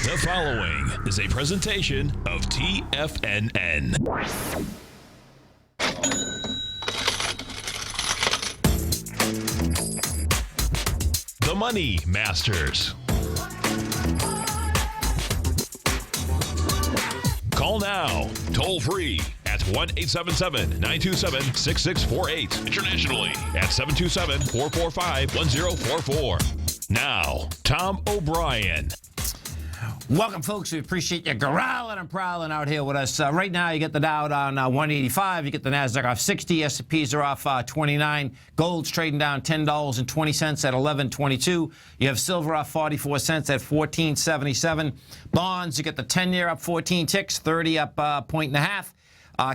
The following is a presentation of TFNN. The Money Masters. Call now, toll free at 1-877-927-6648. Internationally at 727-445-1044. Now, Tom O'Brien. Welcome, folks. We appreciate you growling and prowling out here with us. Right now, you get the Dow down 185. You get the NASDAQ off 60. S&Ps are off 29. Gold's trading down $10.20 at 11.22. You have silver off 44 cents at 14.77. Bonds, you get the 10-year up 14 ticks, 30 up a point and a half.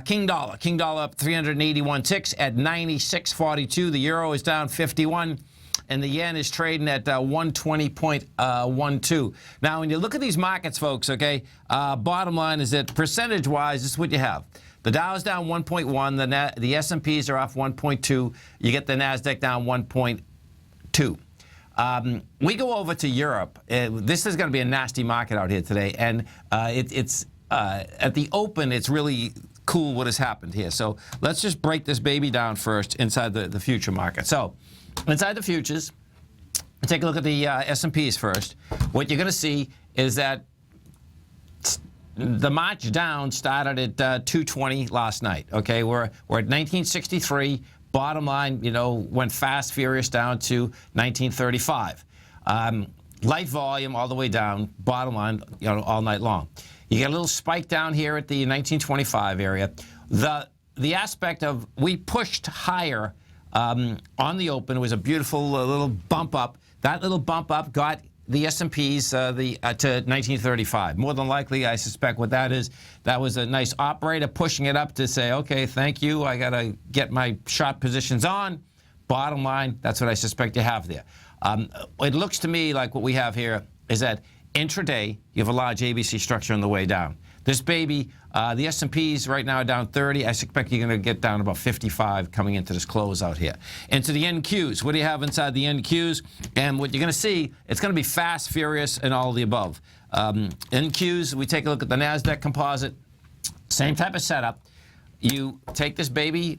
King dollar up 381 ticks at 96.42. The euro is down 51. And the yen is trading at 120.12. Now, when you look at these markets, folks, okay, bottom line is that percentage-wise, this is what you have. The Dow is down 1.1. The S&Ps are off 1.2. You get the NASDAQ down 1.2. We go over to Europe. This is going to be a nasty market out here today. And it's at the open, it's really cool what has happened here. So let's just break this baby down first inside the future market. So inside the futures, take a look at the S&Ps first. What you're going to see is that the march down started at 220 last night. Okay, we're at 1963. Bottom line, went fast, furious down to 1935. Light volume all the way down. Bottom line, all night long. You get a little spike down here at the 1925 area. The aspect of we pushed higher. On the open, it was a beautiful little bump up. That little bump up got the S&Ps to 1935. More than likely, I suspect what that is, that was a nice operator pushing it up to say, okay, thank you, I got to get my short positions on. Bottom line, that's what I suspect you have there. It looks to me like what we have here is that intraday, you have a large ABC structure on the way down. This baby, the S&Ps right now are down 30. I suspect you're going to get down about 55 coming into this close out here. Into the NQs. What do you have inside the NQs? And what you're going to see, it's going to be fast, furious, and all of the above. NQs, we take a look at the NASDAQ composite. Same type of setup. You take this baby,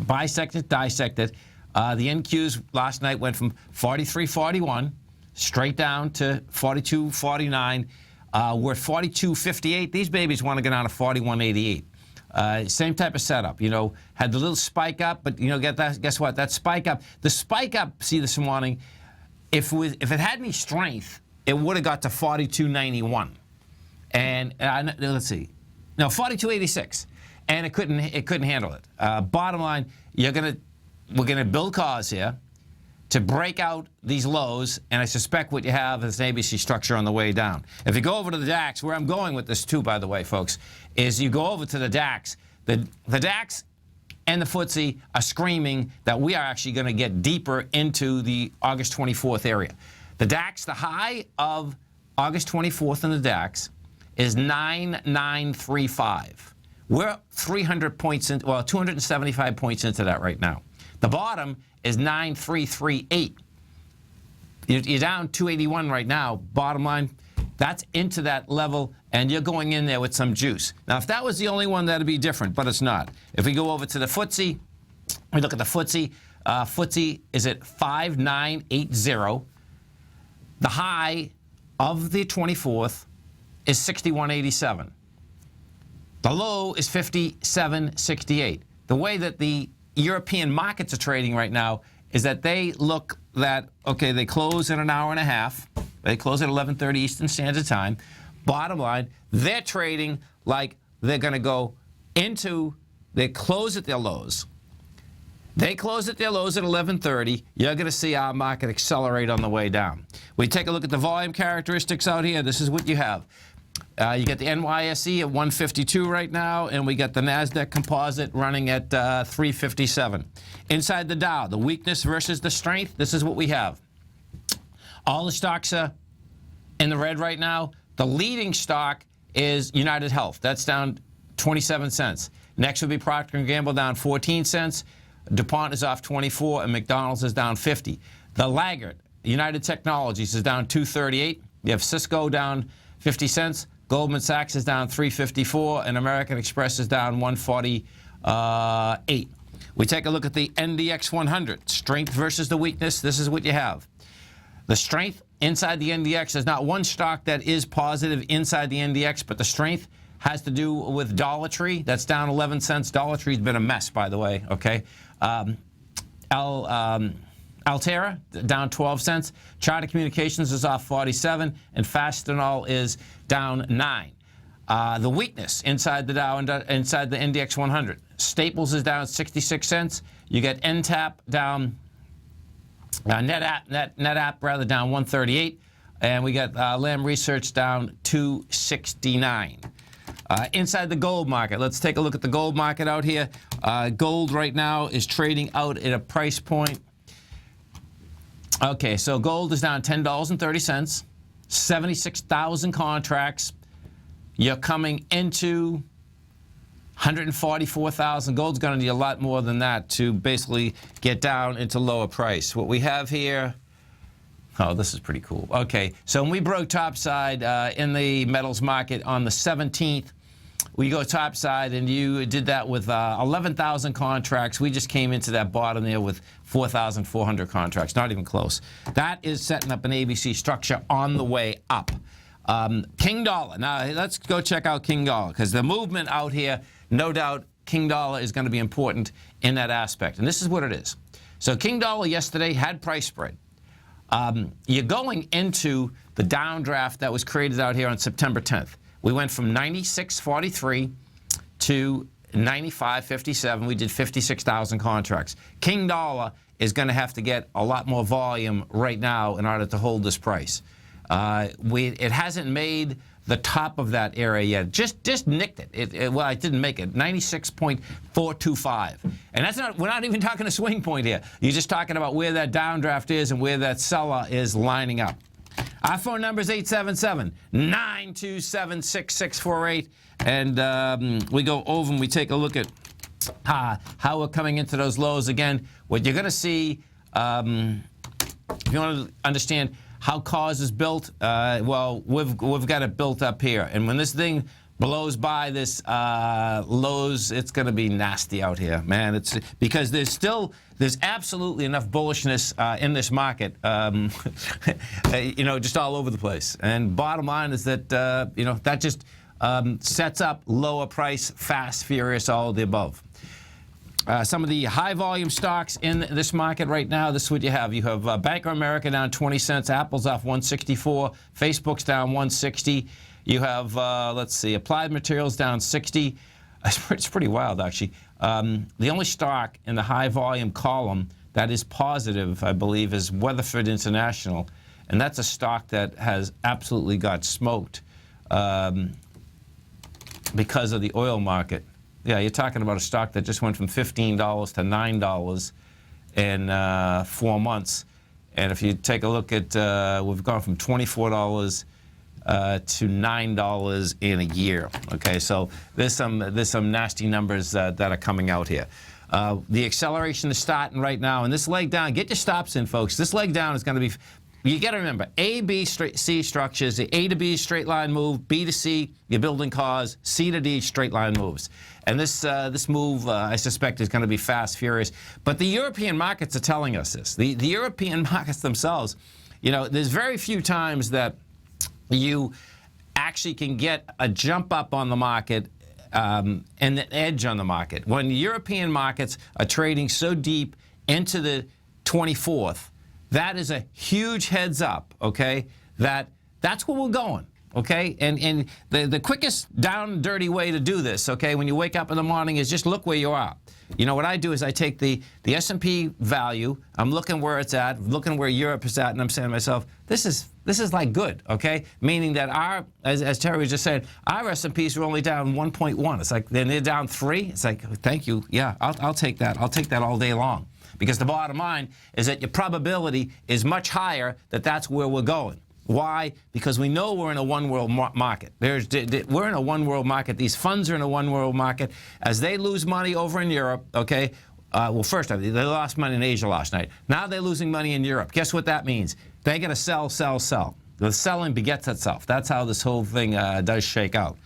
bisect it, dissect it. The NQs last night went from 43.41 straight down to 42.49. We're at 42.58. These babies want to get down to 41.88. Same type of setup. Had the little spike up, but guess what? That spike up, the spike up. See this morning, if it had any strength, it would have got to 42.91. And let's see, no 42.86, and it couldn't handle it. Bottom line, we're gonna build cause here to break out these lows, and I suspect what you have is an ABC structure on the way down. If you go over to the DAX, where I'm going with this too, by the way, folks, is you go over to the DAX. The DAX and the FTSE are screaming that we are actually going to get deeper into the August 24th area. The DAX, the high of August 24th in the DAX is 9935. We're 300 points in, 275 points into that right now. The bottom is 9338. You're down 281 right now. Bottom line, that's into that level, and you're going in there with some juice. Now, if that was the only one, that'd be different, but it's not. If we go over to the FTSE, we look at the FTSE. FTSE is at 5980. The high of the 24th is 6187. The low is 5768. The way that the European markets are trading right now is that they look that, okay, they close in an hour and a half. They close at 11:30 Eastern Standard Time. Bottom line, they're trading like they're going to go into, they close at their lows. They close at their lows at 11:30. You're going to see our market accelerate on the way down. We take a look at the volume characteristics out here. This is what you have. You get the NYSE at 152 right now, and we got the NASDAQ composite running at 357. Inside the Dow, the weakness versus the strength, this is what we have. All the stocks are in the red right now. The leading stock is United Health. That's down 27 cents. Next would be Procter & Gamble, down 14 cents. DuPont is off 24, and McDonald's is down 50. The laggard, United Technologies, is down 238. You have Cisco down 50 cents. Goldman Sachs is down 354, and American Express is down 148. We take a look at the NDX 100. Strength versus the weakness. This is what you have. The strength inside the NDX, there's not one stock that is positive inside the NDX, but the strength has to do with Dollar Tree. That's down 11 cents. Dollar Tree's been a mess, by the way, okay? Altera, down 12 cents. Charter Communications is off 47, and Fastenal is down 9. The weakness inside the inside the NDX 100. Staples is down 66 cents. You get NTAP down, NetApp rather down 138, and we got Lam Research down 269. Inside the gold market, let's take a look at the gold market out here. Gold right now is trading out at a price point. Okay, so gold is down $10.30, 76,000 contracts. You're coming into 144,000. Gold's going to need a lot more than that to basically get down into lower price. What we have here, oh, this is pretty cool. Okay, so when we broke topside in the metals market on the 17th, we go topside, and you did that with 11,000 contracts. We just came into that bottom there with 4,400 contracts, not even close. That is setting up an ABC structure on the way up. King Dollar. Now, let's go check out King Dollar, because the movement out here, no doubt, King Dollar is going to be important in that aspect. And this is what it is. So King Dollar yesterday had price spread. You're going into the downdraft that was created out here on September 10th. We went from 96.43 to 95.57. We did 56,000 contracts. King Dollar is going to have to get a lot more volume right now in order to hold this price. It hasn't made the top of that area yet. Just nicked it. Well, it didn't make it. 96.425. And that's not. We're not even talking a swing point here. You're just talking about where that downdraft is and where that seller is lining up. Our phone number is 877-927-6648. And we go over and we take a look at how we're coming into those lows again. What you're going to see, if you want to understand how cause is built, well, we've got it built up here. And when this thing blows by this lows, it's going to be nasty out here, man. It's because there's absolutely enough bullishness in this market, you know, just all over the place. And bottom line is that you know, that just sets up lower price, fast, furious, all of the above. Some of the high volume stocks in this market right now, this is what you have. You have Bank of America down 20 cents, Apple's off 164, Facebook's down 160. You have, let's see, Applied Materials down 60. It's pretty wild, actually. The only stock in the high volume column that is positive, I believe, is Weatherford International. And that's a stock that has absolutely got smoked because of the oil market. Yeah, you're talking about a stock that just went from $15 to $9 in 4 months. And if you take a look at, we've gone from $24 to $9 in a year. Okay, so there's some nasty numbers that are coming out here. The acceleration is starting right now, and this leg down, get your stops in, folks. This leg down is going to be, you got to remember, A, B, C structures, the A to B straight line move, B to C, you're building cars, C to D straight line moves. And this move, I suspect, is going to be fast, furious. But the European markets are telling us this. The European markets themselves, you know, there's very few times that you actually can get a jump up on the market and an edge on the market. When the European markets are trading so deep into the 24th, that is a huge heads up, okay, that's where we're going. Okay, and the quickest down dirty way to do this, okay, when you wake up in the morning is just look where you are. You know, what I do is I take the S&P value, I'm looking where it's at, looking where Europe is at, and I'm saying to myself, this is like good, okay? Meaning that our, as Terry just said, our S&Ps are only down 1.1. It's like, then they're down 3. It's like, thank you, yeah, I'll take that. I'll take that all day long. Because the bottom line is that your probability is much higher that that's where we're going. Why? Because we know we're in a one-world market. We're in a one-world market. These funds are in a one-world market. As they lose money over in Europe, okay, well, first, they lost money in Asia last night. Now they're losing money in Europe. Guess what that means? They got to sell, sell, sell. The selling begets itself. That's how this whole thing does shake out.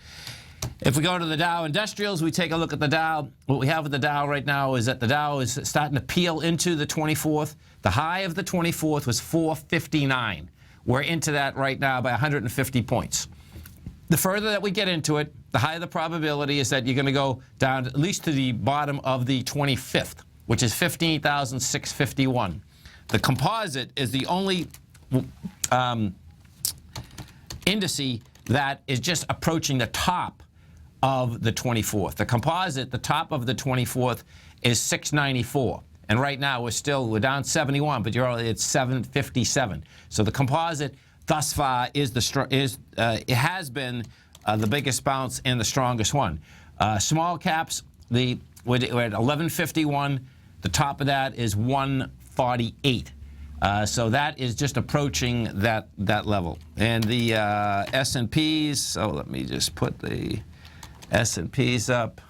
If we go to the Dow Industrials, we take a look at the Dow. What we have with the Dow right now is that the Dow is starting to peel into the 24th. The high of the 24th was 459. We're into that right now by 150 points. The further that we get into it, the higher the probability is that you're going to go down at least to the bottom of the 25th, which is 15,651. The composite is the only indice that is just approaching the top of the 24th. The composite, the top of the 24th, is 694. And right now we're down 71, but it's 757. So the composite thus far is it has been the biggest bounce and the strongest one. Small caps, we're at 1151. The top of that is 148. So that is just approaching that level. And the S&Ps, so let me just put the S&Ps up.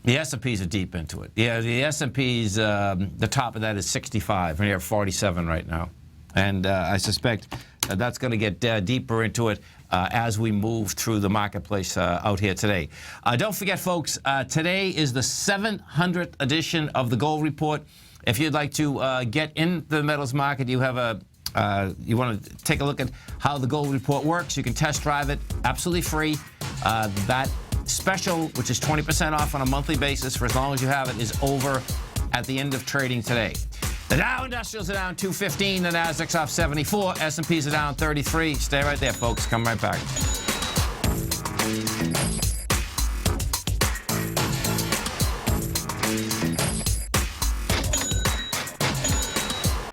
The S&Ps are deep into it. Yeah, the S&Ps, the top of that is 65, and you're at 47 right now. And I suspect that's going to get deeper into it as we move through the marketplace out here today. Don't forget, folks, today is the 700th edition of the Gold Report. If you'd like to get in the metals market, you want to take a look at how the Gold Report works, you can test drive it absolutely free. That special, which is 20% off on a monthly basis for as long as you have it, is over at the end of trading today. The Dow Industrials are down 215, the Nasdaq's off 74, S&Ps are down 33. Stay right there, folks. Come right back.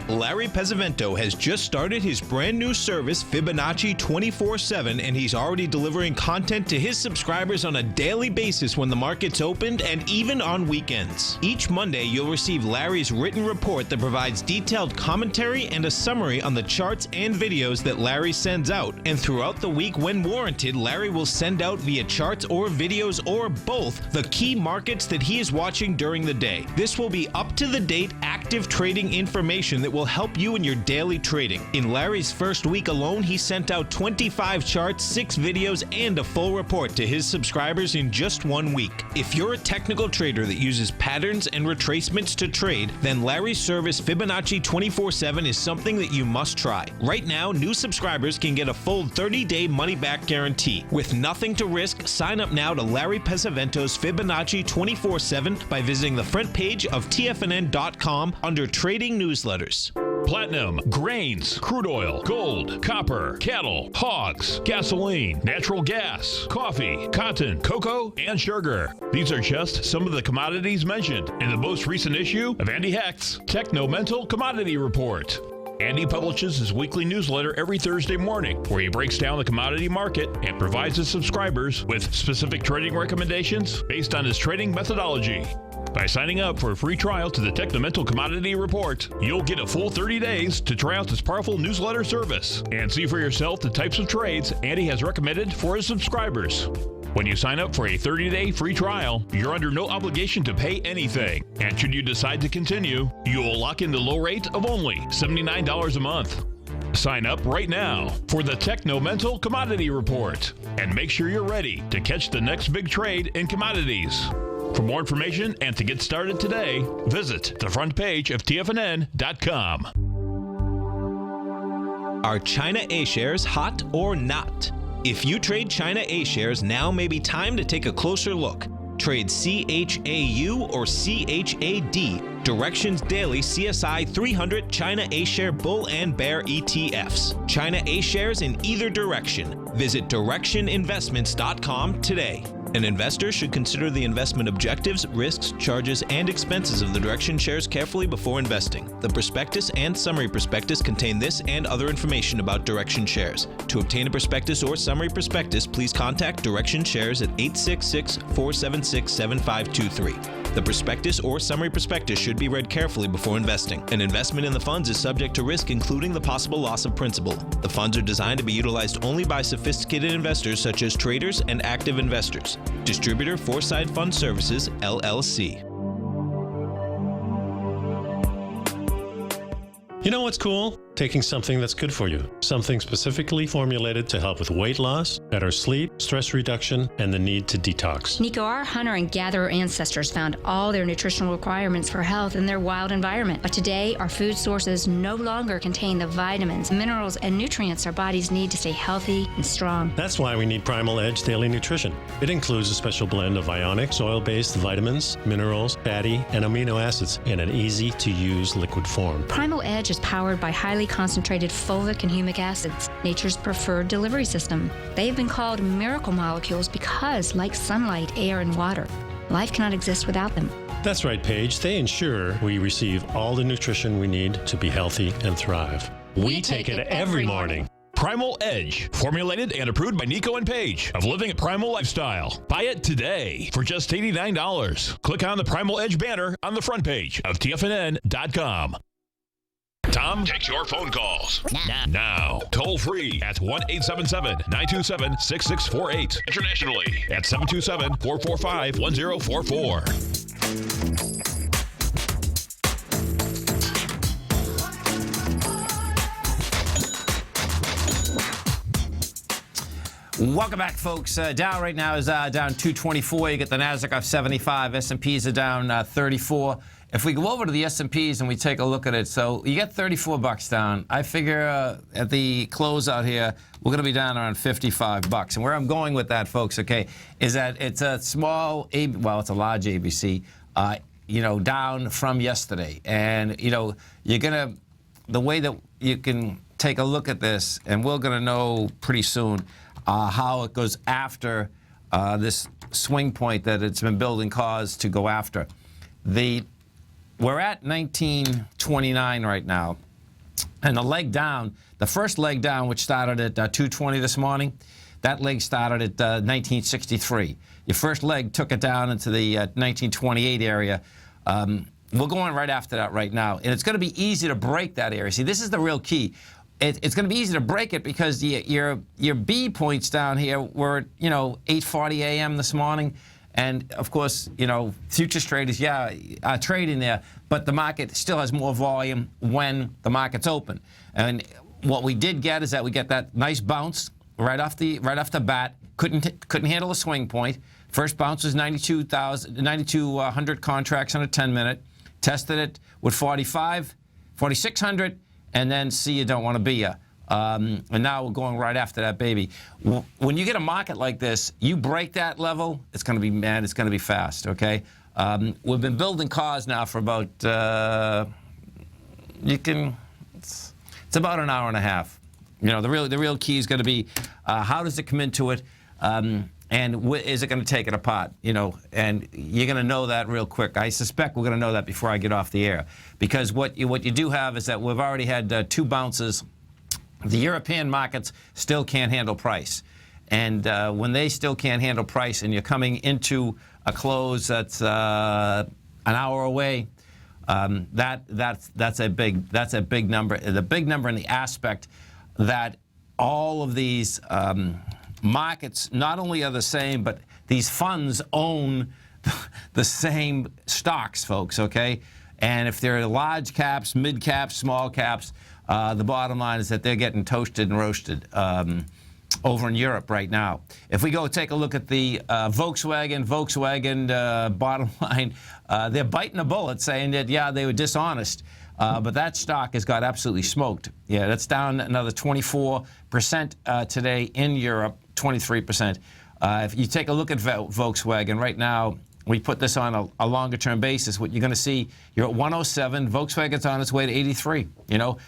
Larry Pesavento has just started his brand new service, Fibonacci 24/7, and he's already delivering content to his subscribers on a daily basis when the market's opened and even on weekends. Each Monday, you'll receive Larry's written report that provides detailed commentary and a summary on the charts and videos that Larry sends out. And throughout the week, when warranted, Larry will send out via charts or videos or both the key markets that he is watching during the day. This will be up-to-the-date, active trading information that will help you in your daily trading. In Larry's first week alone, he sent out 25 charts, 6 videos, and a full report to his subscribers in just 1 week. If you're a technical trader that uses patterns and retracements to trade, then Larry's service Fibonacci 24/7 is something that you must try. Right now, new subscribers can get a full 30-day money-back guarantee. With nothing to risk, sign up now to Larry Pesavento's Fibonacci 24/7 by visiting the front page of TFNN.com under Trading Newsletters. Platinum, grains, crude oil, gold, copper, cattle, hogs, gasoline, natural gas, coffee, cotton, cocoa, and sugar. These are just some of the commodities mentioned in the most recent issue of Andy Hecht's Techno-Mental Commodity Report. Andy publishes his weekly newsletter every Thursday morning, where he breaks down the commodity market and provides his subscribers with specific trading recommendations based on his trading methodology. By signing up for a free trial to the Techno-Mental Commodity Report, you'll get a full 30 days to try out this powerful newsletter service and see for yourself the types of trades Andy has recommended for his subscribers. When you sign up for a 30-day free trial, you're under no obligation to pay anything. And should you decide to continue, you will lock in the low rate of only $79 a month. Sign up right now for the Techno-Mental Commodity Report and make sure you're ready to catch the next big trade in commodities. For more information and to get started today, visit the front page of TFNN.com. Are China A-shares hot or not? If you trade China A-shares, now may be time to take a closer look. Trade CHAU or CHAD, Directions Daily CSI 300 China A-share Bull and Bear ETFs. China A-shares in either direction. Visit directioninvestments.com today. An investor should consider the investment objectives, risks, charges, and expenses of the Direction shares carefully before investing. The prospectus and summary prospectus contain this and other information about Direction shares. To obtain a prospectus or summary prospectus, please contact Direction shares at 866-476-7523. The prospectus or summary prospectus should be read carefully before investing. An investment in the funds is subject to risk, including the possible loss of principal. The funds are designed to be utilized only by sophisticated investors such as traders and active investors. Distributor Foreside Fund Services, LLC. You know what's cool? taking something that's good for you, something specifically formulated to help with weight loss, better sleep, stress reduction, and the need to detox. Nico, our hunter and gatherer ancestors found all their nutritional requirements for health in their wild environment. But today, our food sources no longer contain the vitamins, minerals, and nutrients our bodies need to stay healthy and strong. That's why we need Primal Edge Daily Nutrition. It includes a special blend of ionic, oil-based vitamins, minerals, fatty, and amino acids in an easy-to-use liquid form. Primal Edge is powered by highly concentrated fulvic and humic acids, nature's preferred delivery system. They have been called miracle molecules because, like sunlight, air, and water, life cannot exist without them. That's right, Paige. They ensure we receive all the nutrition we need to be healthy and thrive. We take it every morning. Primal Edge, formulated and approved by Nico and Paige of Living a Primal Lifestyle. Buy it today for just $89. Click on the Primal Edge banner on the front page of TFNN.com. Tom takes your phone calls now. Toll free at 1-877-927-6648. Internationally at 727-445-1044. Welcome back, folks. Dow right now is down 224. You get the Nasdaq off 75. S&Ps are down 34. If we go over to the S&Ps and we take a look at it, so you get 34 bucks down. I figure at the close out here, we're going to be down around 55 bucks. And where I'm going with that, folks, okay, is that it's a small, it's a large ABC, down from yesterday. And, you're going to, the way that you can take a look at this, and we're going to know pretty soon how it goes after this swing point that it's been building cause to go after. We're at 1929 right now, and the leg down, the first leg down, which started at 220 this morning, that leg started at 1963. Your first leg took it down into the 1928 area. We're going right after that right now, and it's going to be easy to break that area. See, this is the real key. It's going to be easy to break it because your B points down here were, 8:40 a.m. this morning. And, of course, futures traders, are trading there, but the market still has more volume when the market's open. And what we did get is that we get that nice bounce right off the bat. Couldn't handle a swing point. First bounce was 9,200 contracts on a 10-minute. Tested it with 4,600. And then see you don't want to be ya. And now we're going right after that baby. When you get a market like this, you break that level, it's going to be, it's going to be fast, okay? We've been building cars now for about, it's about an hour and a half. The real key is going to be how does it come into it, and is it going to take it apart, and you're going to know that real quick. I suspect we're going to know that before I get off the air, because what you do have is that we've already had two bounces. The European markets still can't handle price, and when they still can't handle price, and you're coming into a close that's an hour away, that's a big number. The big number in the aspect that all of these markets not only are the same, but these funds own the same stocks, folks, okay? And if they're large caps, mid caps, small caps, the bottom line is that they're getting toasted and roasted over in Europe right now. If we go take a look at the Volkswagen bottom line, they're biting a bullet saying that, they were dishonest. But that stock has got absolutely smoked. Yeah, that's down another 24% today in Europe, 23%. If you take a look at Volkswagen right now, we put this on a longer-term basis. What you're going to see, you're at 107. Volkswagen's on its way to 83.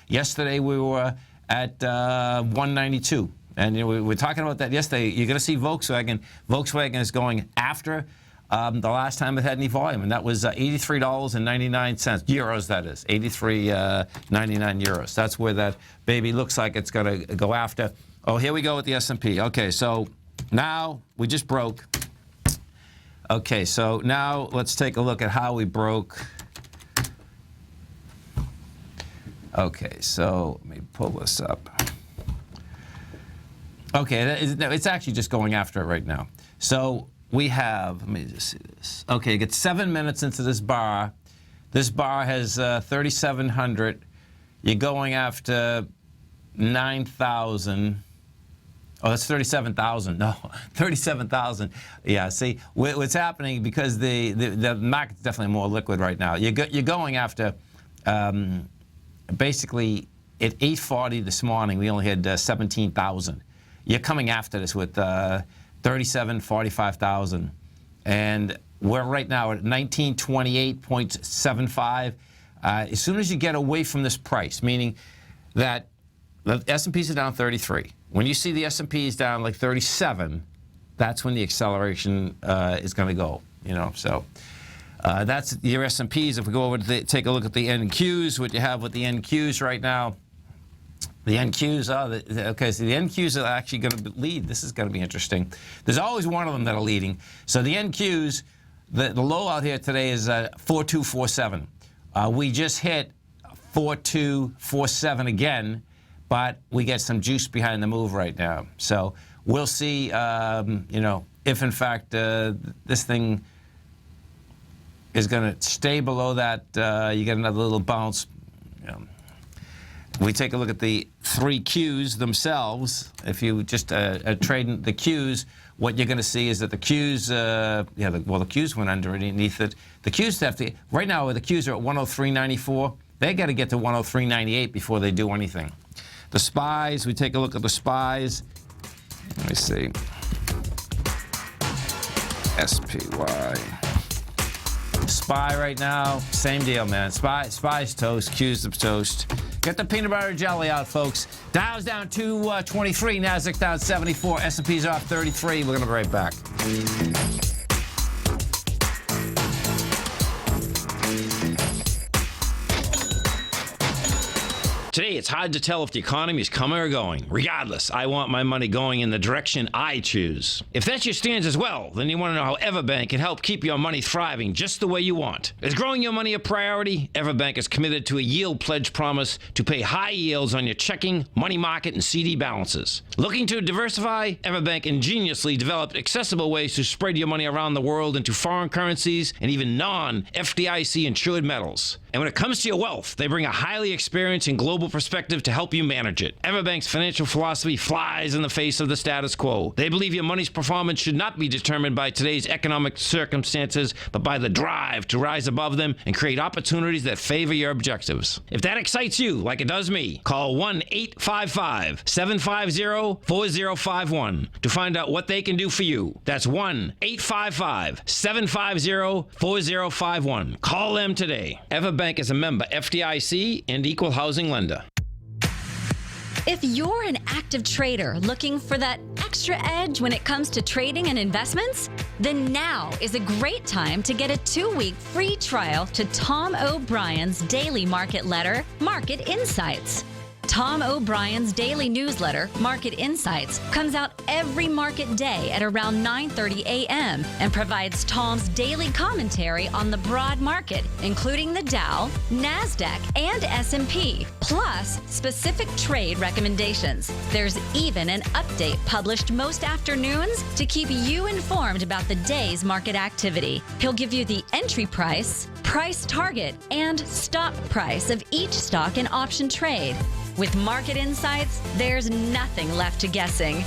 Yesterday we were at 192. And we were talking about that yesterday. You're going to see Volkswagen. Volkswagen is going after the last time it had any volume, and that was $83.99 euros. That is 83.99 euros. That's where that baby looks like it's going to go after. Oh, here we go with the S&P. Okay, so now we just broke. Okay, so now let's take a look at how we broke. Okay, so let me pull this up. Okay, it's actually just going after it right now. So we have, let me just see this. Okay, get 7 minutes into this bar. This bar has 3,700. You're going after 9,000. Oh, that's 37,000. No, 37,000. Yeah, see, what's happening, because the market's definitely more liquid right now. You're going after, basically, at 8:40 this morning, we only had 17,000. You're coming after this with 45,000. And we're right now at 1928.75. As soon as you get away from this price, meaning that the S&Ps are down 33. When you see the S&Ps down like 37, that's when the acceleration is going to go. So that's your S&Ps. If we go over to take a look at the NQs, what you have with the NQs right now, the NQs are okay. So the NQs are actually going to lead. This is going to be interesting. There's always one of them that are leading. So the NQs, the low out here today is 4247. We just hit 4247 again. But we get some juice behind the move right now. So we'll see, if in fact this thing is going to stay below that. You get another little bounce. We take a look at the 3 Qs themselves. If you just trade the Qs, what you're going to see is that the Qs, the Qs went underneath it. The Qs have to, right now the Qs are at 103.94. They got to get to 103.98 before they do anything. The SPYs, we take a look at the SPYs. Let me see. SPY. SPY right now, same deal, man. SPY's toast, Q's the toast. Get the peanut butter jelly out, folks. Dow's down 223, Nasdaq down 74, S&P's off 33. We're going to be right back. Today, it's hard to tell if the economy is coming or going. Regardless, I want my money going in the direction I choose. If that's your stance as well, then you want to know how Everbank can help keep your money thriving just the way you want. Is growing your money a priority? Everbank is committed to a yield pledge promise to pay high yields on your checking, money market, and CD balances. Looking to diversify? Everbank ingeniously developed accessible ways to spread your money around the world into foreign currencies and even non-FDIC insured metals. And when it comes to your wealth, they bring a highly experienced and global perspective to help you manage it. Everbank's financial philosophy flies in the face of the status quo. They believe your money's performance should not be determined by today's economic circumstances, but by the drive to rise above them and create opportunities that favor your objectives. If that excites you, like it does me, call 1-855-750-4051 to find out what they can do for you. That's 1-855-750-4051. Call them today. Everbank is a member FDIC and equal housing lender. If you're an active trader looking for that extra edge when it comes to trading and investments, then now is a great time to get a 2-week free trial to Tom O'Brien's daily market letter, Market Insights. Tom O'Brien's daily newsletter, Market Insights, comes out every market day at around 9:30 a.m. and provides Tom's daily commentary on the broad market, including the Dow, NASDAQ, and S&P, plus specific trade recommendations. There's even an update published most afternoons to keep you informed about the day's market activity. He'll give you the entry price, price target, and stop price of each stock and option trade. With Market Insights, there's nothing left to guessing.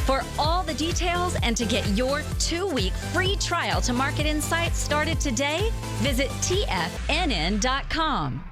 For all the details and to get your 2-week free trial to Market Insights started today, visit TFNN.com.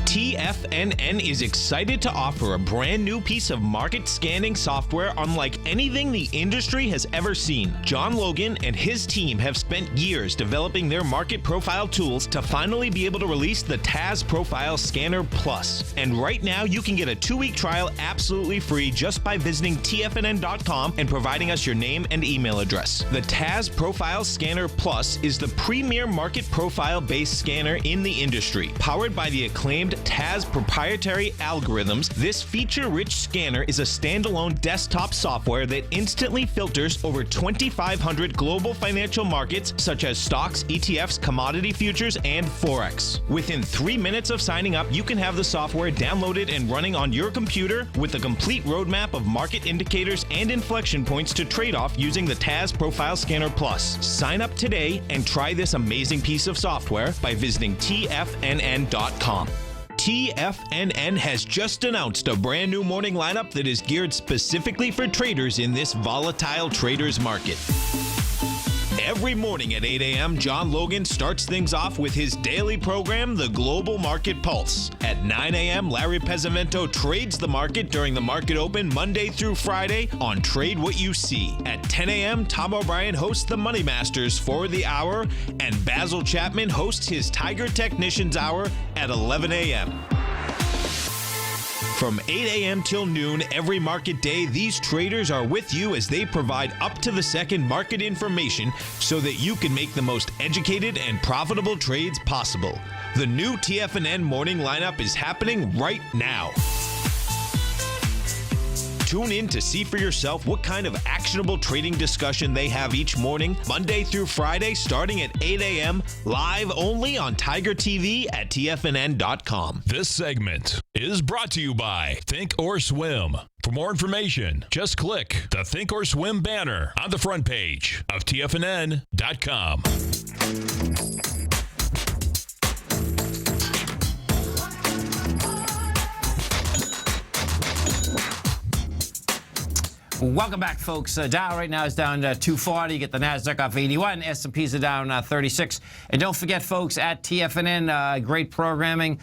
TFNN is excited to offer a brand new piece of market scanning software unlike anything the industry has ever seen. John Logan and his team have spent years developing their market profile tools to finally be able to release the TAS Profile Scanner Plus. And right now, you can get a 2-week trial absolutely free just by visiting TFNN.com and providing us your name and email address. The TAS Profile Scanner Plus is the premier market profile-based scanner in the industry, powered by the acclaimed TAS proprietary algorithms, this feature-rich scanner is a standalone desktop software that instantly filters over 2,500 global financial markets such as stocks, ETFs, commodity futures, and Forex. Within 3 minutes of signing up, you can have the software downloaded and running on your computer with a complete roadmap of market indicators and inflection points to trade off using the TAS Profile Scanner Plus. Sign up today and try this amazing piece of software by visiting TFNN.com. TFNN has just announced a brand new morning lineup that is geared specifically for traders in this volatile traders market. Every morning at 8 a.m., John Logan starts things off with his daily program, The Global Market Pulse. At 9 a.m., Larry Pesavento trades the market during the market open Monday through Friday on Trade What You See. At 10 a.m., Tom O'Brien hosts the Money Masters for the hour, and Basil Chapman hosts his Tiger Technicians Hour at 11 a.m. From 8 a.m. till noon every market day, these traders are with you as they provide up-to-the-second market information so that you can make the most educated and profitable trades possible. The new TFNN morning lineup is happening right now. Tune in to see for yourself what kind of actionable trading discussion they have each morning, Monday through Friday, starting at 8 a.m., live only on Tiger TV at TFNN.com. This segment is brought to you by Think or Swim. For more information, just click the Think or Swim banner on the front page of TFNN.com. Welcome back, folks. Dow right now is down 240. You get the NASDAQ off 81. S&Ps are down 36. And don't forget, folks, at TFNN, great programming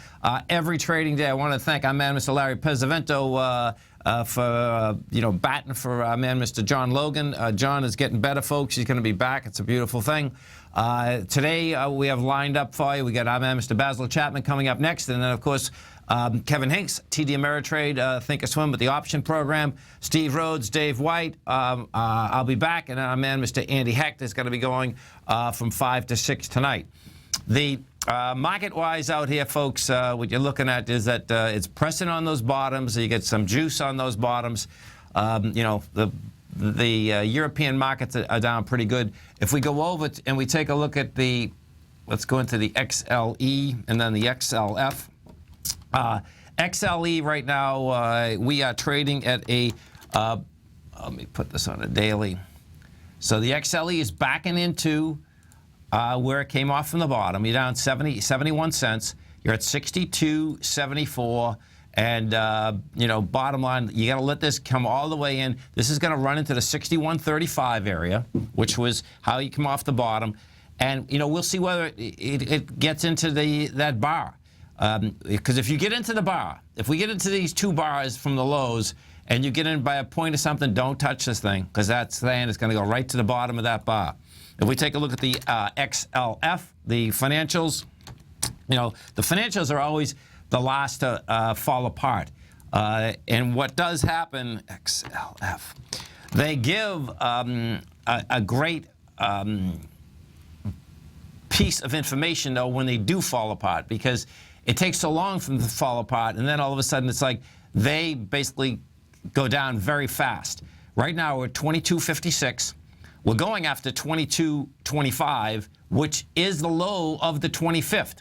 every trading day. I want to thank our man, Mr. Larry Pesavento, for batting for our man, Mr. John Logan. John is getting better, folks. He's going to be back. It's a beautiful thing. Today, we have lined up for you. We got our man, Mr. Basil Chapman, coming up next. And then, of course, Kevin Hinks, TD Ameritrade, Think or Swim with the option program. Steve Rhodes, Dave White. I'll be back. And our man, Mr. Andy Hecht, is going to be going from 5 to 6 tonight. The market-wise out here, folks, what you're looking at is that it's pressing on those bottoms. You get some juice on those bottoms. The European markets are down pretty good. If we go over and we take a look at let's go into the XLE and then the XLF. XLE right now, we are trading at let me put this on a daily. So the XLE is backing into where it came off from the bottom. You're down 71 cents. You're at 62.74. And, bottom line, you got to let this come all the way in. This is going to run into the 61.35 area, which was how you come off the bottom. And, we'll see whether it gets into that bar. Because if you get into the bar, if we get into these two bars from the lows and you get in by a point or something, don't touch this thing, because that saying is going to go right to the bottom of that bar. If we take a look at the XLF, the financials, the financials are always the last to fall apart. And what does happen, XLF, they give a great piece of information, though, when they do fall apart, because it takes so long for them to fall apart, and then all of a sudden it's like they basically go down very fast. Right now we're at 22.56. We're going after 22.25, which is the low of the 25th.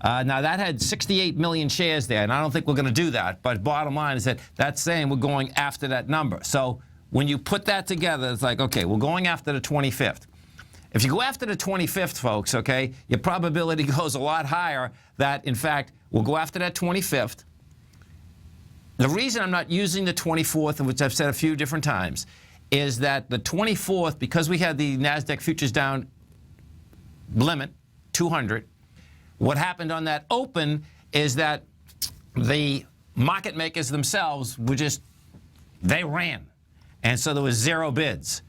Now, that had 68 million shares there, and I don't think we're going to do that. But bottom line is that that's saying we're going after that number. So when you put that together, it's like, okay, we're going after the 25th. If you go after the 25th, folks, okay, your probability goes a lot higher that, in fact, we'll go after that 25th. The reason I'm not using the 24th, which I've said a few different times, is that the 24th, because we had the NASDAQ futures down limit, 200, what happened on that open is that the market makers themselves they ran. And so there was zero bids.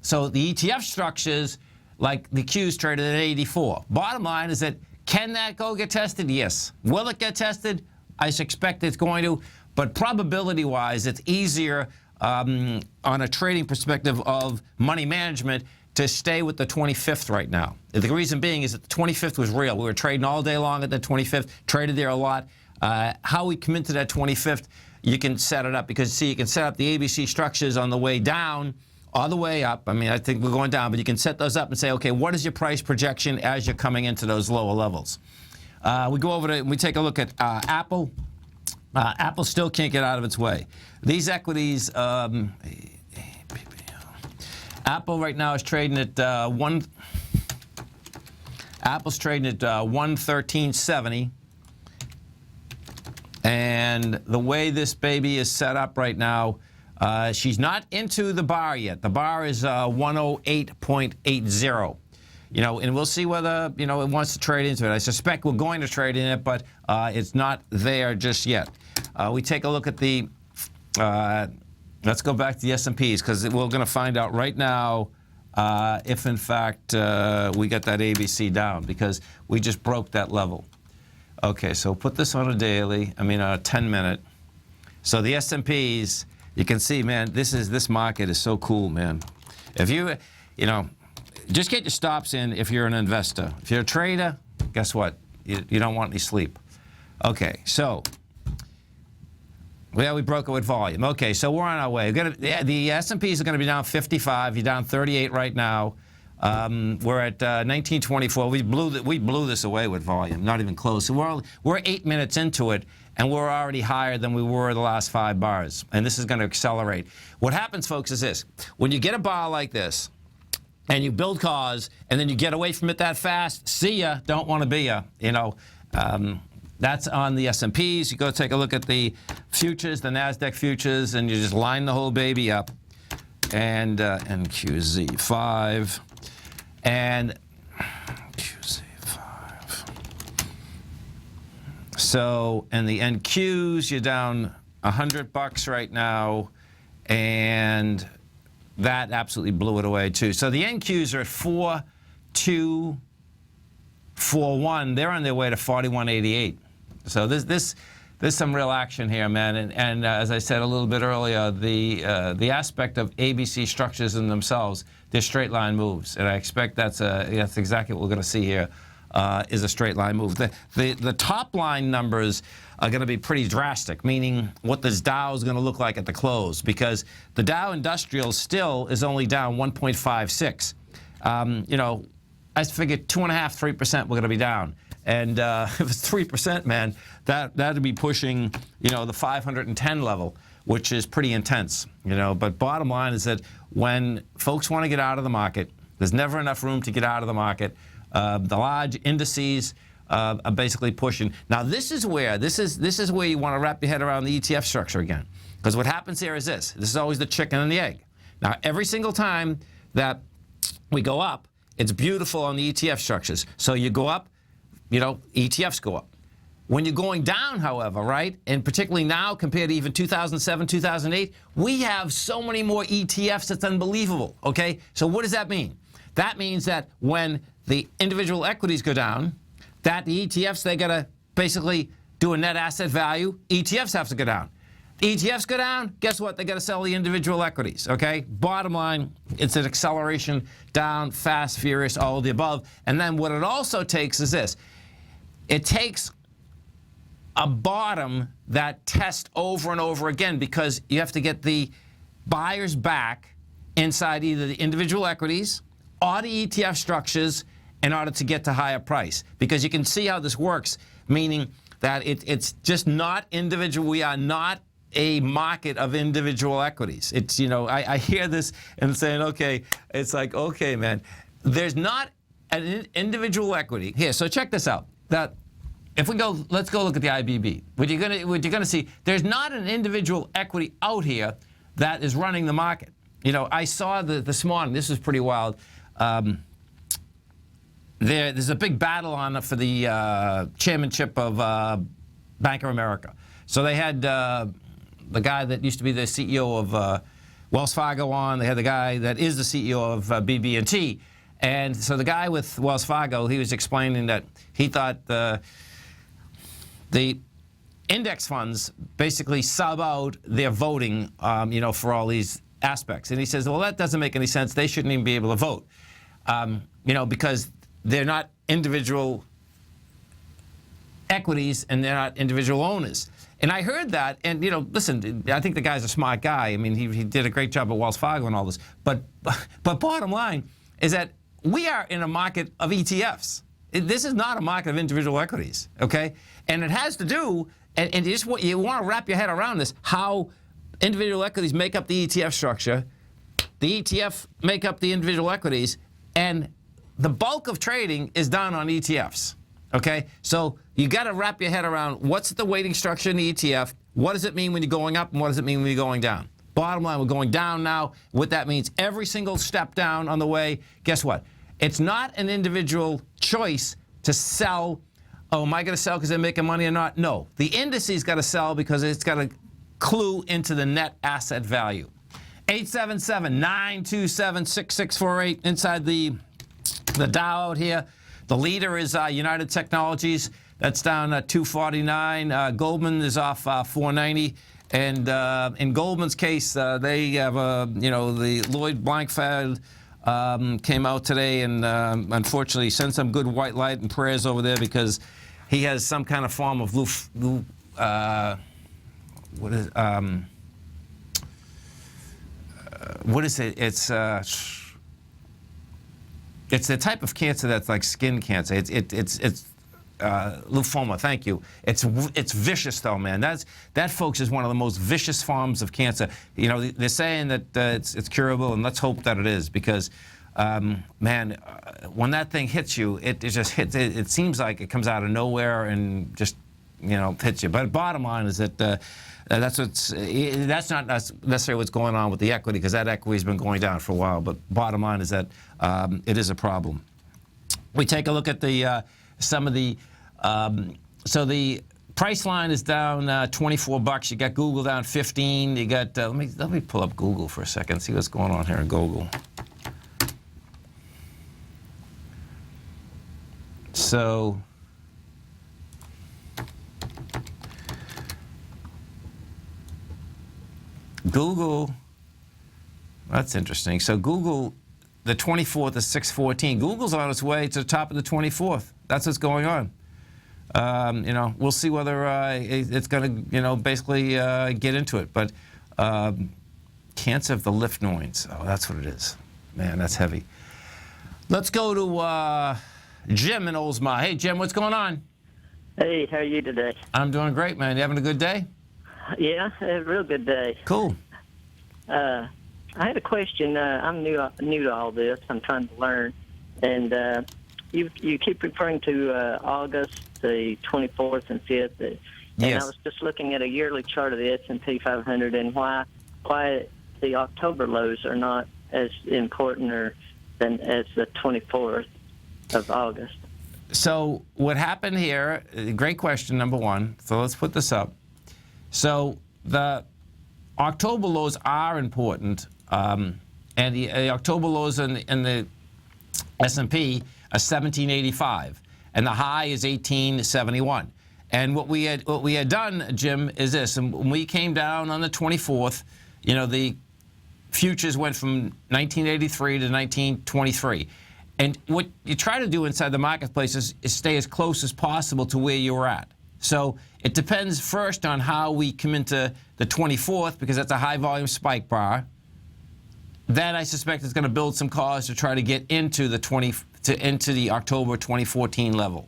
So the ETF structures, like the Qs, traded at 84. Bottom line is that, can that get tested? Yes. Will it get tested? I suspect it's going to. But probability-wise, it's easier on a trading perspective of money management to stay with the 25th right now. The reason being is that the 25th was real. We were trading all day long at the 25th, traded there a lot. How we come into that 25th, you can set it up because, see, you can set up the ABC structures on the way down or the way up. I mean, I think we're going down, but you can set those up and say, okay, what is your price projection as you're coming into those lower levels? We go over to, we take a look at Apple. Apple still can't get out of its way.13 equities, Apple right now is trading at Apple's trading at 113.70, and the way this baby is set up right now, she's not into the bar yet. The bar is 108.80. You know, and we'll see whether, you know, it wants to trade into it. I suspect we're going to trade in it, but it's not there just yet. We take a look at the, let's go back to the S&Ps, because we're going to find out right now if, in fact, we get that ABC down, because we just broke that level. Okay, so put this on a daily, I mean a 10-minute. So the S&Ps, you can see, man, this market is so cool, man. If you know, just get your stops in if you're an investor. If you're a trader, guess what? You don't want any sleep. Okay, so, well, we broke it with volume. Okay, so we're on our way. The S&Ps are going to be down 55. You're down 38 right now. We're at 1924. We blew this away with volume, not even close. So we're 8 minutes into it, and we're already higher than we were the last 5 bars. And this is going to accelerate. What happens, folks, is this. When you get a bar like this, and you build cause, and then you get away from it that fast, see ya, don't want to be ya. You know, that's on the S&Ps. You go take a look at the futures, the NASDAQ futures, and you just line the whole baby up. And NQZ5. And QZ5. So, and the NQs, you're down $100 right now, and that absolutely blew it away too. So the NQs are at 4241. They're on their way to 4188. So there's some real action here, man. And as I said a little bit earlier, the aspect of ABC structures in themselves, they're straight line moves, and I expect that's exactly what we're going to see here. Is a straight line move. The top line numbers are going to be pretty drastic, meaning what this Dow is going to look like at the close, because the Dow Industrial still is only down 1.56. You know, I figured 2.5%, 3% we're going to be down. And if it's 3%, man, that'd be pushing, you know, the 510 level, which is pretty intense, you know. But bottom line is that when folks want to get out of the market, there's never enough room to get out of the market. The large indices are basically pushing. Now this is where you want to wrap your head around the ETF structure again, because what happens here is this is always the chicken and the egg. Now every single time that we go up, it's beautiful on the ETF structures. So you go up, you know, ETFs go up. When you're going down, however, right, and particularly now compared to even 2007, 2008, we have so many more ETFs, it's unbelievable, okay? So what does that mean? That means that when the individual equities go down, that the ETFs, they got to basically do a net asset value. ETFs have to go down. ETFs go down, guess what? They got to sell the individual equities, okay? Bottom line, it's an acceleration down, fast, furious, all of the above. And then what it also takes is this. It takes a bottom that tests over and over again, because you have to get the buyers back inside either the individual equities or the ETF structures in order to get to higher price. Because you can see how this works, meaning that it's just not individual. We are not a market of individual equities. It's, you know, I hear this and saying, okay, it's like, okay, man, there's not an individual equity. Here, so check this out. That if we go, let's go look at the IBB. What you're gonna see, there's not an individual equity out here that is running the market. You know, I saw this morning, this is pretty wild. There's a big battle on for the chairmanship of Bank of America. So they had the guy that used to be the CEO of Wells Fargo on. They had the guy that is the CEO of BB&T. And so the guy with Wells Fargo, he was explaining that he thought the index funds basically sub out their voting, you know, for all these aspects. And he says, well, that doesn't make any sense. They shouldn't even be able to vote. because they're not individual equities and they're not individual owners. And I heard that, and listen, I think the guy's a smart guy. I mean, he did a great job at Wells Fargo and all this. But bottom line is that we are in a market of ETFs. This is not a market of individual equities, okay? And it has to do, and just what you want to wrap your head around this, how individual equities make up the ETF structure, the ETF make up the individual equities, and the bulk of trading is done on ETFs. Okay, so you got to wrap your head around what's the weighting structure in the ETF, what does it mean when you're going up, and what does it mean when you're going down. Bottom line, we're going down now. What that means, every single step down on the way, guess what? It's not an individual choice to sell. Oh, am I going to sell because they're making money or not? No, the indices got to sell because it's got to clue into the net asset value. 877-927-6648 inside the Dow out here. The leader is United Technologies. That's down 249. Goldman is off 490. And in Goldman's case, they have the Lloyd Blankfeld came out today and unfortunately sent some good white light and prayers over there because he has some kind of form of what is it? It's the type of cancer that's like skin cancer. It's lymphoma. Thank you. It's vicious though, man. That, folks, is one of the most vicious forms of cancer. They're saying that it's curable, and let's hope that it is because, man, when that thing hits you, it just hits. It seems like it comes out of nowhere and just hits you. But bottom line is that that's not necessarily what's going on with the equity because that equity has been going down for a while. But bottom line is that it is a problem. We take a look at the some of the so the price line is down $24. You got Google down 15. You got let me pull up Google for a second, see what's going on here in Google. So Google, that's interesting. So Google, the 24th is 614. Google's on its way to the top of the 24th. That's what's going on. We'll see whether it's going to, basically get into it. But cancer of the lymph nodes. Oh, that's what it is. Man, that's heavy. Let's go to Jim in Oldsmar. Hey, Jim, what's going on? Hey, how are you today? I'm doing great, man. You having a good day? Yeah, a real good day. Cool. I had a question. I'm new to all this. I'm trying to learn, and you keep referring to August the 24th and 5th. And Yes. I was just looking at a yearly chart of the S&P 500 and why the October lows are not as important as the 24th of August. So what happened here, great question, number one. So let's put this up. So the October lows are important, and the October lows in the S&P are 1785, and the high is 1871. And what we had done, Jim, is this. And when we came down on the 24th, the futures went from 1983 to 1923. And what you try to do inside the marketplace is stay as close as possible to where you were at. So it depends first on how we come into the 24th, because that's a high volume spike bar. Then I suspect it's going to build some cause to try to get into the October 2014 level.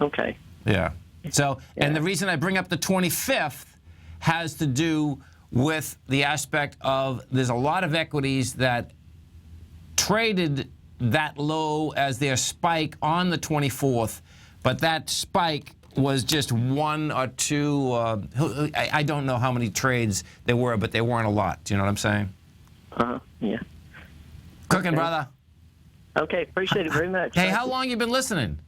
Okay. Yeah. So, and the reason I bring up the 25th has to do with the aspect of there's a lot of equities that traded that low as their spike on the 24th, but that spike was just one or two. I don't know how many trades there were, but there weren't a lot. Do you know what I'm saying? Yeah. Cooking, Okay. brother. Okay, appreciate it very much. Hey, how long you been listening?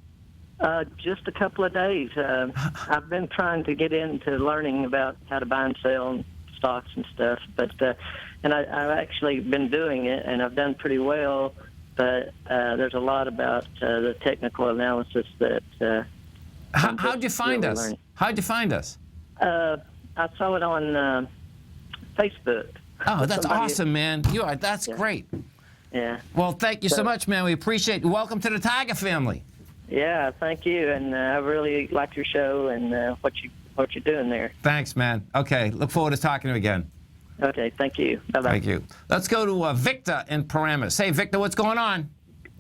Just a couple of days. I've been trying to get into learning about how to buy and sell stocks and stuff, but and I've actually been doing it, and I've done pretty well. But there's a lot about the technical analysis that. How'd you find us? learning. How'd you find us? I saw it on Facebook. Oh, that's Somebody- awesome, man. That's great. Yeah. Well, thank you so much, man. We appreciate you. Welcome to the Tiger family. Yeah, thank you, and I really like your show and what you're doing there. Thanks, man. Okay, look forward to talking to you again. Okay, thank you. Bye-bye. Thank you. Let's go to Victor in Paramus. Hey, Victor, what's going on?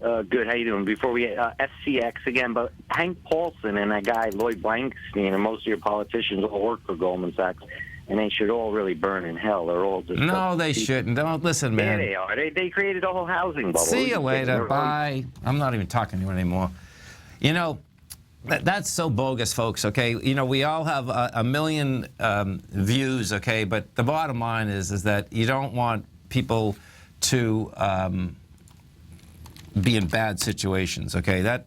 Good. How you doing? Before we get FCX again, but Hank Paulson and that guy Lloyd Blankstein and most of your politicians all work for Goldman Sachs, and they should all really burn in hell. They're all just No, they shouldn't. Don't listen, man. Yeah, they are. They created a whole housing bubble. See you later. Bye. I'm not even talking to you anymore. You know, that's so bogus, folks, okay? You know, we all have a million views, okay? But the bottom line is that you don't want people to be in bad situations, okay?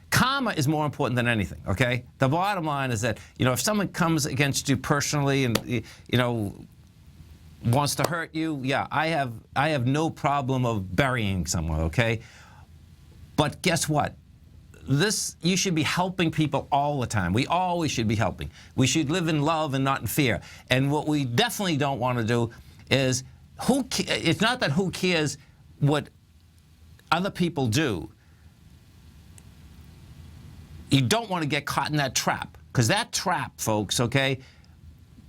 Karma is more important than anything, okay? The bottom line is that, you know, if someone comes against you personally and, you know, wants to hurt you, yeah, I have no problem of burying someone, okay? But guess what? You should be helping people all the time. We always should be helping. We should live in love and not in fear. And what we definitely don't want to do is, it's not that who cares what other people do. You don't want to get caught in that trap, because that trap, folks, okay,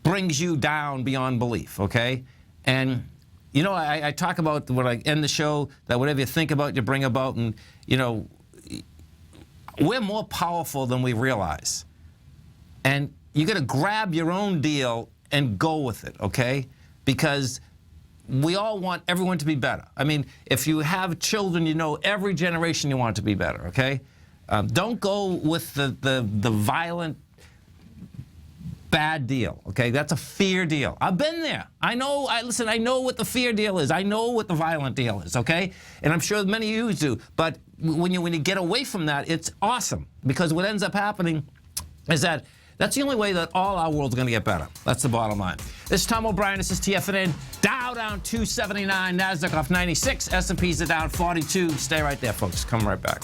brings you down beyond belief, okay? And, you know, I talk about when I end the show that whatever you think about, you bring about, and, you know, we're more powerful than we realize. And you got to grab your own deal and go with it, okay? Because we all want everyone to be better. I mean, if you have children, you know every generation you want to be better, okay? Don't go with the violent, bad deal, okay? That's a fear deal. I've been there. I know what the fear deal is. I know what the violent deal is, okay? And I'm sure many of you do. But when you get away from that, it's awesome, because what ends up happening is that's the only way that all our world's going to get better. That's the bottom line. This is Tom O'Brien. This is TFNN. Dow down 279, NASDAQ off 96, S&Ps are down 42. Stay right there, folks. Come right back.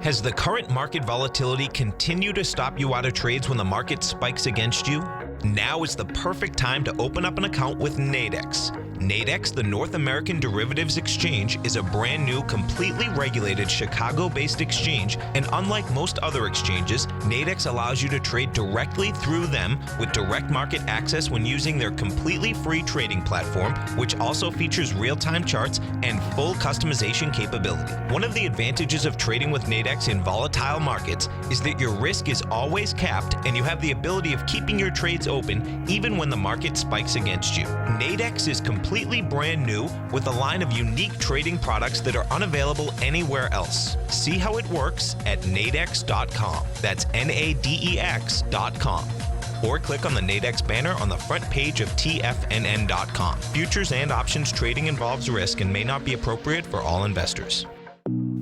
Has the current market volatility continued to stop you out of trades when the market spikes against you? Now is the perfect time to open up an account with Nadex. Nadex, the North American Derivatives Exchange, is a brand new, completely regulated Chicago-based exchange, and unlike most other exchanges, Nadex allows you to trade directly through them with direct market access when using their completely free trading platform, which also features real-time charts and full customization capability. One of the advantages of trading with Nadex in volatile markets is that your risk is always capped and you have the ability of keeping your trades open even when the market spikes against you. Nadex is completely brand new with a line of unique trading products that are unavailable anywhere else. See how it works at nadex.com. That's NADEX.com. Or click on the Nadex banner on the front page of TFNN.com. Futures and options trading involves risk and may not be appropriate for all investors.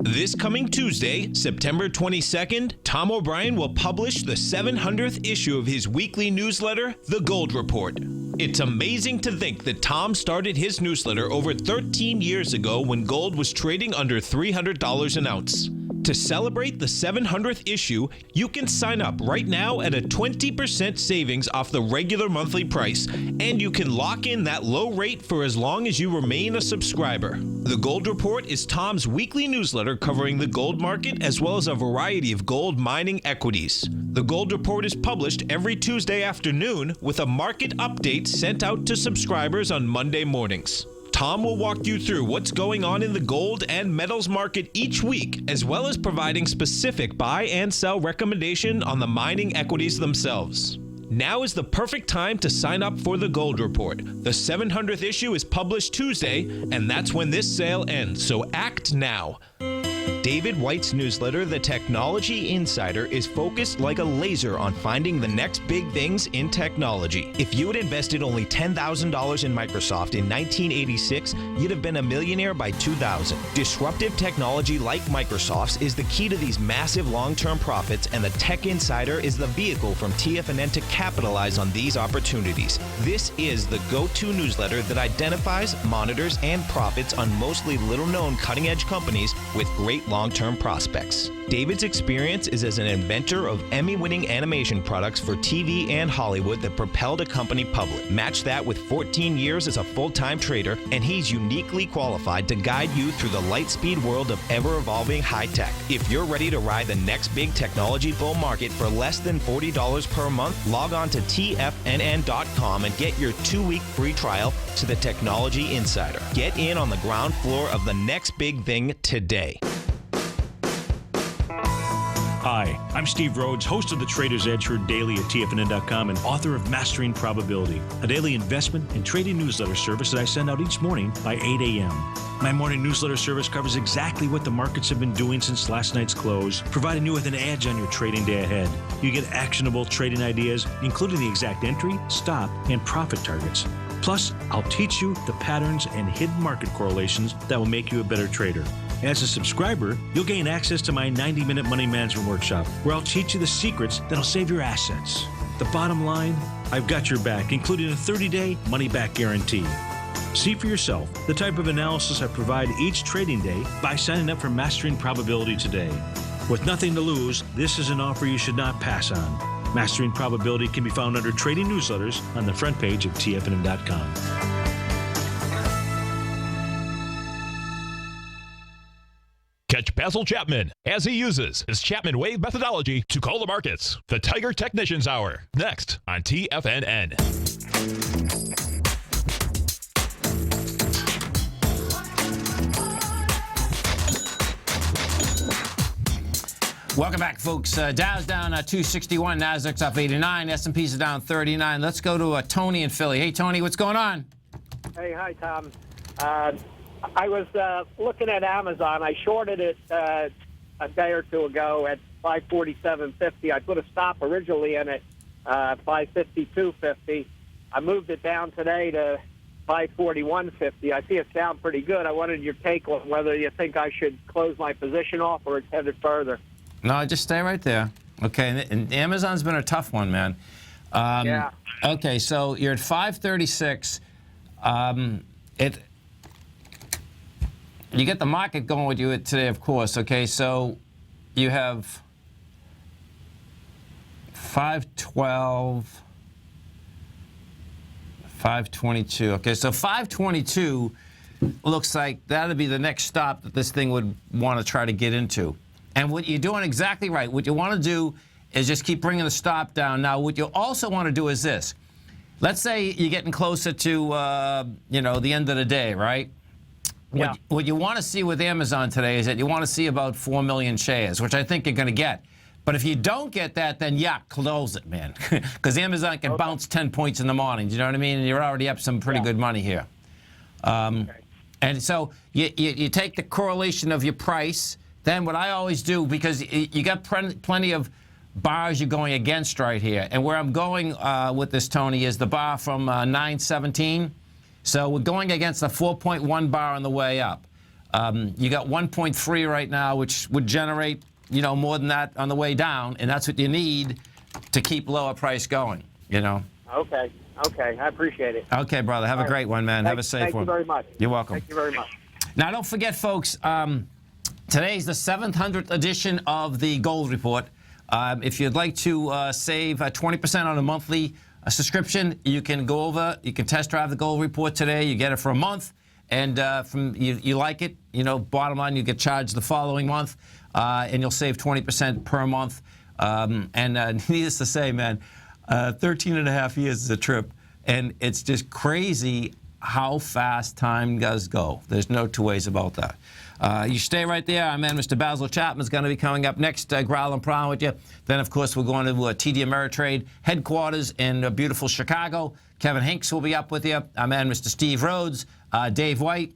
This coming Tuesday, September 22nd, Tom O'Brien will publish the 700th issue of his weekly newsletter, The Gold Report. It's amazing to think that Tom started his newsletter over 13 years ago when gold was trading under $300 an ounce. To celebrate the 700th issue, you can sign up right now at a 20% savings off the regular monthly price, and you can lock in that low rate for as long as you remain a subscriber. The Gold Report is Tom's weekly newsletter covering the gold market as well as a variety of gold mining equities. The Gold Report is published every Tuesday afternoon with a market update sent out to subscribers on Monday mornings. Tom will walk you through what's going on in the gold and metals market each week, as well as providing specific buy and sell recommendation on the mining equities themselves. Now is the perfect time to sign up for the Gold Report. The 700th issue is published Tuesday, and that's when this sale ends, so act now. David White's newsletter, The Technology Insider, is focused like a laser on finding the next big things in technology. If you had invested only $10,000 in Microsoft in 1986, you'd have been a millionaire by 2000. Disruptive technology like Microsoft's is the key to these massive long-term profits, and the Tech Insider is the vehicle from TFNN to capitalize on these opportunities. This is the go-to newsletter that identifies, monitors, and profits on mostly little-known cutting-edge companies with great long-term prospects. David's experience is as an inventor of Emmy-winning animation products for TV and Hollywood that propelled a company public. Match that with 14 years as a full-time trader, and he's uniquely qualified to guide you through the light-speed world of ever-evolving high-tech. If you're ready to ride the next big technology bull market for less than $40 per month, log on to TFNN.com and get your 2-week free trial to the Technology Insider. Get in on the ground floor of the next big thing today. Hi, I'm Steve Rhodes, host of the Trader's Edge, heard daily at TFNN.com and author of Mastering Probability, a daily investment and trading newsletter service that I send out each morning by 8 a.m. My morning newsletter service covers exactly what the markets have been doing since last night's close, providing you with an edge on your trading day ahead. You get actionable trading ideas, including the exact entry, stop, and profit targets. Plus, I'll teach you the patterns and hidden market correlations that will make you a better trader. As a subscriber, you'll gain access to my 90-minute money management workshop, where I'll teach you the secrets that'll save your assets. The bottom line, I've got your back, including a 30-day money-back guarantee. See for yourself the type of analysis I provide each trading day by signing up for Mastering Probability today. With nothing to lose, this is an offer you should not pass on. Mastering Probability can be found under Trading Newsletters on the front page of TFNN.com. Catch Basil Chapman as he uses his Chapman Wave methodology to call the markets. The Tiger Technicians Hour, next on TFNN. Welcome back, folks. Dow's down 261, Nasdaq's up 89, S&P's are down 39. Let's go to Tony in Philly. Hey, Tony, what's going on? Hey, hi, Tom. I was looking at Amazon. I shorted it a day or two ago at 547.50. I put a stop originally in it 552.50. I moved it down today to 541.50. I see it's down pretty good. I wanted your take on whether you think I should close my position off or it's headed further. No, just stay right there. Okay, and Amazon's been a tough one, man. Yeah. Okay, so you're at 536. You get the market going with you today, of course. Okay, so you have 512, 522. Okay, so 522 looks like that'll be the next stop that this thing would want to try to get into. And what you're doing exactly right. What you want to do is just keep bringing the stop down. Now, what you also want to do is this. Let's say you're getting closer to, the end of the day, right? Yeah. What you want to see with Amazon today is that you want to see about 4 million shares, which I think you're going to get. But if you don't get that, then close it, man. Because Amazon can bounce 10 points in the morning. Do you know what I mean? And you're already up some pretty good money here. And so you take the correlation of your price. Then what I always do, because you got plenty of bars you're going against right here. And where I'm going with this, Tony, is the bar from 917. So we're going against a 4.1 bar on the way up. You got 1.3 right now, which would generate, more than that on the way down. And that's what you need to keep lower price going, Okay. I appreciate it. Okay, brother. Have a great one, man. Have a safe one. Thank you very much. You're welcome. Thank you very much. Now, don't forget, folks, today's the 700th edition of the Gold Report. If you'd like to save 20% on a monthly subscription, you can go over, you can test drive the Gold Report today. You get it for a month, and you like it, bottom line, you get charged the following month, and you'll save 20% per month. Needless to say, man, 13 and a half years is a trip, and it's just crazy how fast time does go. There's no two ways about that. You stay right there. Our man, Mr. Basil Chapman, is going to be coming up next, Growl and Prowl with you. Then, of course, we're going to TD Ameritrade headquarters in beautiful Chicago. Kevin Hinks will be up with you. Our man, Mr. Steve Rhodes, Dave White,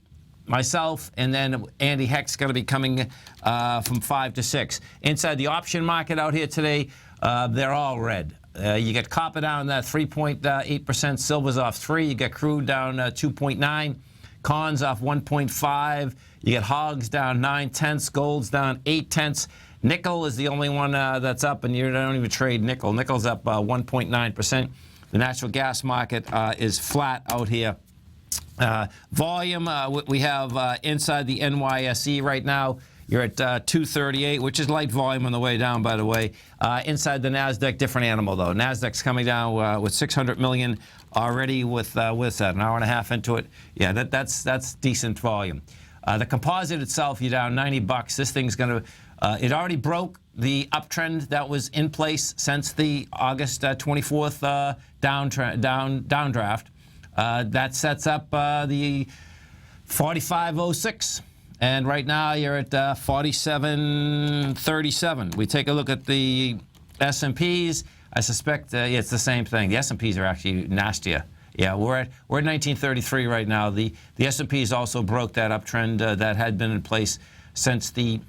myself, and then Andy Heck's going to be coming from 5 to 6. Inside the option market out here today, they're all red. You get copper down 3.8%, silver's off 3. You get crude down 2.9, cons off 1.5. You get hogs down 9/10, gold's down 8/10. Nickel is the only one that's up, and you don't even trade nickel. Nickel's up 1.9%. The natural gas market is flat out here. Volume, we have inside the NYSE right now, you're at 238, which is light volume on the way down, by the way. Inside the NASDAQ, different animal, though. NASDAQ's coming down with 600 million already with that, an hour and a half into it. Yeah, that's decent volume. The composite itself, you're down $90. This thing's going to, it already broke the uptrend that was in place since the August 24th downdraft. That sets up the 45.06. And right now you're at 47.37. We take a look at the S&Ps. I suspect it's the same thing. The S&Ps are actually nastier. Yeah, we're at 1933 right now. The S&Ps also broke that uptrend that had been in place since the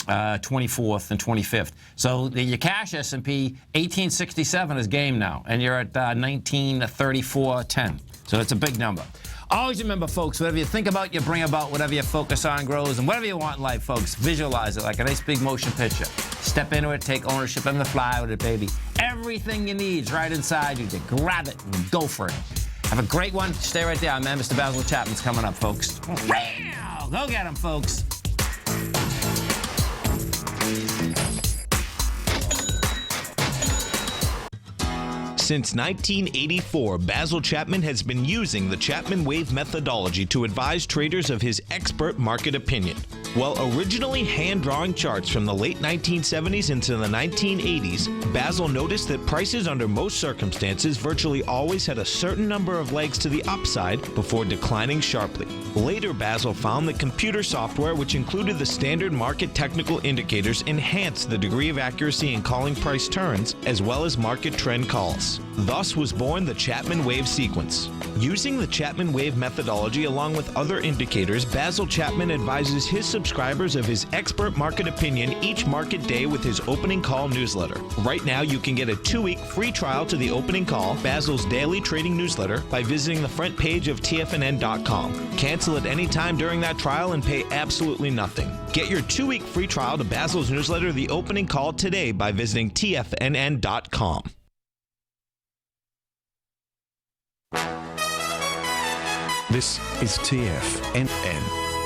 24th and 25th. So your cash S&P 1867 is game now, and you're at 1934.10. So it's a big number. Always remember, folks, whatever you think about, you bring about. Whatever you focus on grows. And whatever you want in life, folks, visualize it like a nice big motion picture. Step into it, take ownership, and fly with it, baby. Everything you need is right inside you. To grab it and go for it. Have a great one. Stay right there, man. Mr. Basil Chapman's coming up, folks. Go get him, folks. Since 1984, Basil Chapman has been using the Chapman Wave methodology to advise traders of his expert market opinion. While originally hand-drawing charts from the late 1970s into the 1980s, Basil noticed that prices under most circumstances virtually always had a certain number of legs to the upside before declining sharply. Later, Basil found that computer software, which included the standard market technical indicators, enhanced the degree of accuracy in calling price turns, as well as market trend calls. Thus was born the Chapman Wave sequence. Using the Chapman Wave methodology along with other indicators, Basil Chapman advises his subscribers of his expert market opinion each market day with his opening call newsletter. Right now, you can get a 2-week free trial to the opening call, Basil's daily trading newsletter, by visiting the front page of TFNN.com. Cancel at any time during that trial and pay absolutely nothing. Get your 2-week free trial to Basil's newsletter, The Opening Call, today by visiting TFNN.com. This is TFNN.